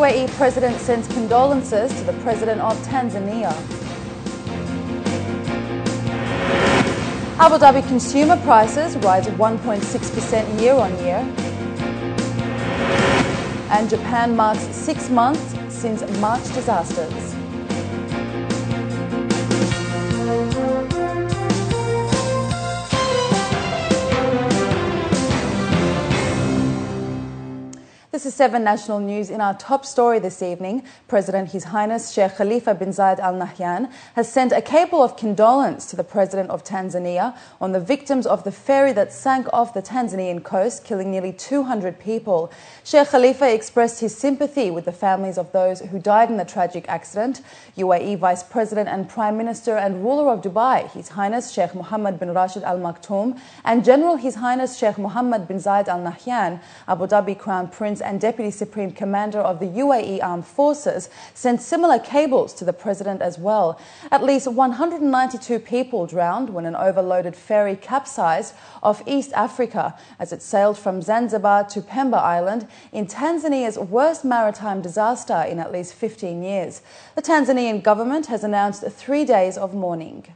UAE President sends condolences to the President of Tanzania. Abu Dhabi consumer prices rise 1.6% year-on-year. And Japan marks 6 months since March disasters. This is 7 National News. In our top story this evening, President His Highness Sheikh Khalifa bin Zayed Al Nahyan has sent a cable of condolence to the President of Tanzania on the victims of the ferry that sank off the Tanzanian coast, killing nearly 200 people. Sheikh Khalifa expressed his sympathy with the families of those who died in the tragic accident. UAE Vice President and Prime Minister and ruler of Dubai, His Highness Sheikh Mohammed bin Rashid Al Maktoum, and General His Highness Sheikh Mohammed bin Zayed Al Nahyan, Abu Dhabi Crown Prince and Deputy Supreme Commander of the UAE Armed Forces, sent similar cables to the President as well. At least 192 people drowned when an overloaded ferry capsized off East Africa as it sailed from Zanzibar to Pemba Island in Tanzania's worst maritime disaster in at least 15 years. The Tanzanian government has announced 3 days of mourning.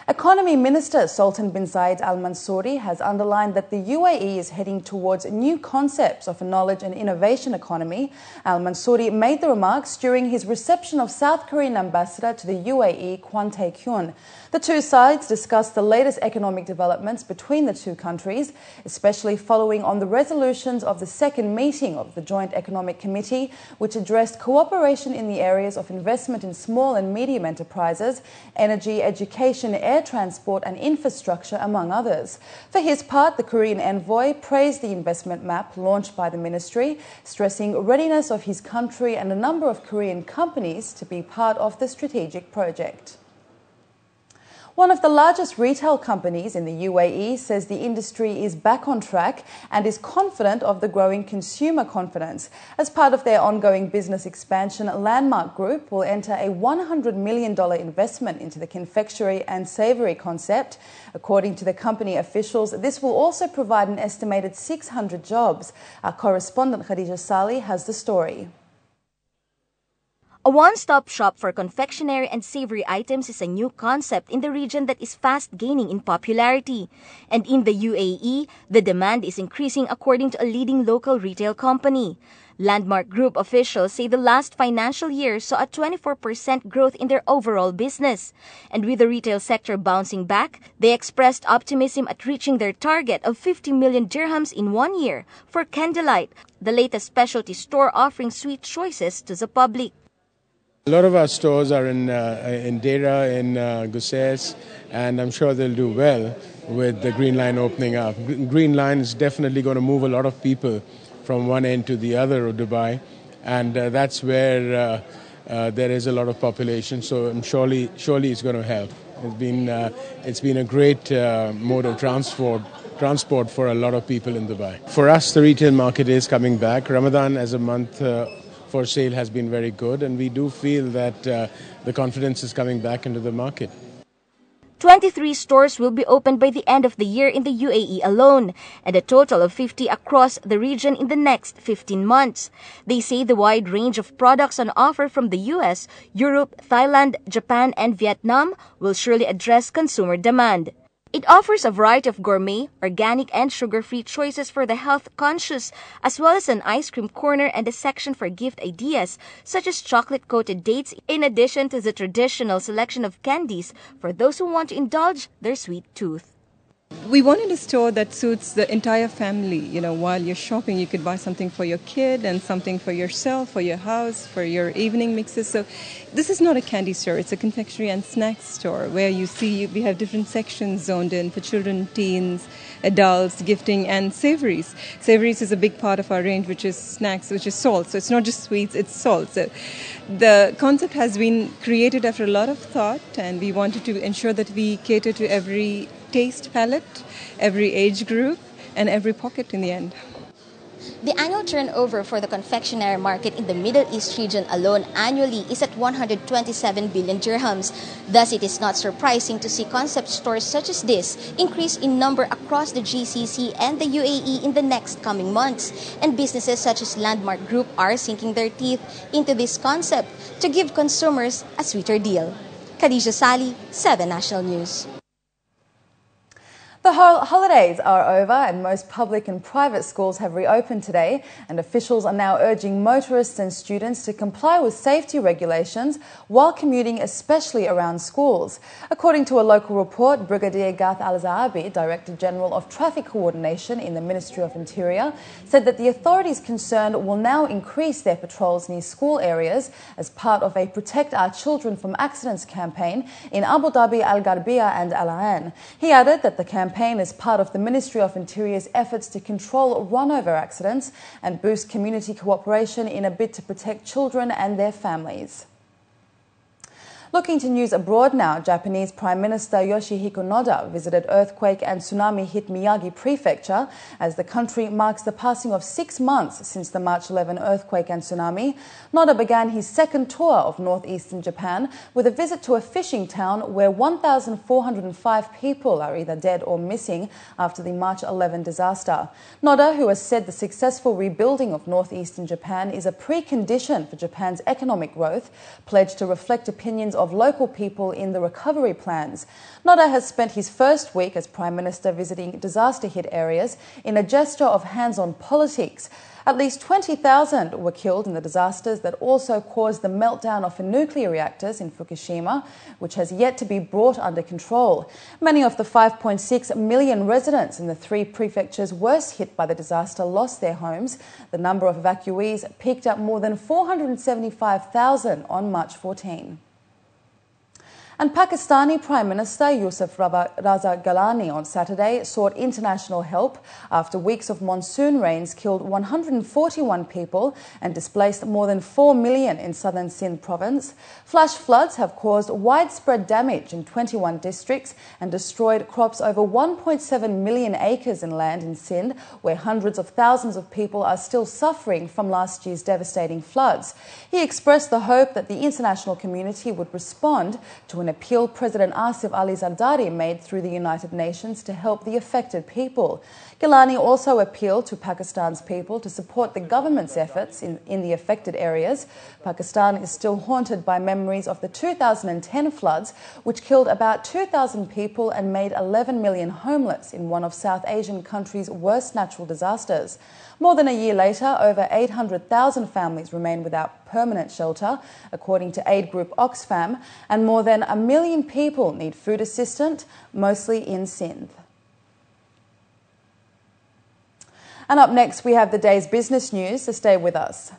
Economy Minister Sultan bin Zayed Al Mansouri has underlined that the UAE is heading towards new concepts of a knowledge and innovation economy. Al Mansouri made the remarks during his reception of South Korean ambassador to the UAE, Kwon Tae-kyun. The two sides discussed the latest economic developments between the two countries, especially following on the resolutions of the second meeting of the Joint Economic Committee, which addressed cooperation in the areas of investment in small and medium enterprises, energy, education, air transport and infrastructure, among others. For his part, the Korean envoy praised the investment map launched by the ministry, stressing readiness of his country and a number of Korean companies to be part of the strategic project. One of the largest retail companies in the UAE says the industry is back on track and is confident of the growing consumer confidence. As part of their ongoing business expansion, Landmark Group will enter a $100 million investment into the confectionery and savoury concept. According to the company officials, this will also provide an estimated 600 jobs. Our correspondent Khadija Sali has the story. A one-stop shop for confectionery and savory items is a new concept in the region that is fast gaining in popularity. And in the UAE, the demand is increasing according to a leading local retail company. Landmark Group officials say the last financial year saw a 24% growth in their overall business. And with the retail sector bouncing back, they expressed optimism at reaching their target of 50 million dirhams in 1 year for Candlelight, the latest specialty store offering sweet choices to the public. A lot of our stores are in Dera, in Gusais, and I'm sure they'll do well with the Green Line opening up. Green Line is definitely going to move a lot of people from one end to the other of Dubai, and that's where there is a lot of population, so surely it's going to help. It's been a great mode of transport for a lot of people in Dubai. For us, the retail market is coming back. Ramadan as a month for sale has been very good, and we do feel that the confidence is coming back into the market. 23 stores will be opened by the end of the year in the UAE alone, and a total of 50 across the region in the next 15 months. They say the wide range of products on offer from the US, Europe, Thailand, Japan, and Vietnam will surely address consumer demand. It offers a variety of gourmet, organic, and sugar-free choices for the health-conscious, as well as an ice cream corner and a section for gift ideas, such as chocolate-coated dates, in addition to the traditional selection of candies for those who want to indulge their sweet tooth. We wanted a store that suits the entire family. You know, while you're shopping, you could buy something for your kid and something for yourself, for your house, for your evening mixes. So this is not a candy store. It's a confectionery and snacks store where we have different sections zoned in for children, teens, adults, gifting, and savories. Savories is a big part of our range, which is snacks, which is salt. So it's not just sweets, it's salt. So the concept has been created after a lot of thought, and we wanted to ensure that we cater to every taste palette, every age group, and every pocket in the end. The annual turnover for the confectionery market in the Middle East region alone annually is at 127 billion dirhams. Thus, it is not surprising to see concept stores such as this increase in number across the GCC and the UAE in the next coming months. And businesses such as Landmark Group are sinking their teeth into this concept to give consumers a sweeter deal. Khadija Sali, 7 National News. The holidays are over and most public and private schools have reopened today, and officials are now urging motorists and students to comply with safety regulations while commuting, especially around schools. According to a local report, Brigadier Gath Al-Zaabi, Director General of Traffic Coordination in the Ministry of Interior, said that the authorities concerned will now increase their patrols near school areas as part of a Protect Our Children from Accidents campaign in Abu Dhabi, Al Garbiya and Al Ain. He added that the campaign is part of the Ministry of Interior's efforts to control run-over accidents and boost community cooperation in a bid to protect children and their families. Looking to news abroad now, Japanese Prime Minister Yoshihiko Noda visited earthquake and tsunami-hit Miyagi Prefecture as the country marks the passing of 6 months since the March 11 earthquake and tsunami. Noda began his second tour of northeastern Japan with a visit to a fishing town where 1,405 people are either dead or missing after the March 11 disaster. Noda, who has said the successful rebuilding of northeastern Japan is a precondition for Japan's economic growth, pledged to reflect opinions of local people in the recovery plans. Noda has spent his first week as Prime Minister visiting disaster-hit areas in a gesture of hands-on politics. At least 20,000 were killed in the disasters that also caused the meltdown of nuclear reactors in Fukushima, which has yet to be brought under control. Many of the 5.6 million residents in the 3 prefectures worst hit by the disaster lost their homes. The number of evacuees peaked at more than 475,000 on March 14. And Pakistani Prime Minister Yusuf Raza Gilani on Saturday sought international help after weeks of monsoon rains killed 141 people and displaced more than 4 million in southern Sindh province. Flash floods have caused widespread damage in 21 districts and destroyed crops over 1.7 million acres in land in Sindh, where hundreds of thousands of people are still suffering from last year's devastating floods. He expressed the hope that the international community would respond to an appeal President Asif Ali Zardari made through the United Nations to help the affected people. Gilani also appealed to Pakistan's people to support the government's efforts in the affected areas. Pakistan is still haunted by memories of the 2010 floods, which killed about 2,000 people and made 11 million homeless in one of South Asian countries' worst natural disasters. More than a year later, over 800,000 families remain without permanent shelter, according to aid group Oxfam, and more than 1 million people need food assistance, mostly in Sindh. And up next, we have the day's business news, so stay with us.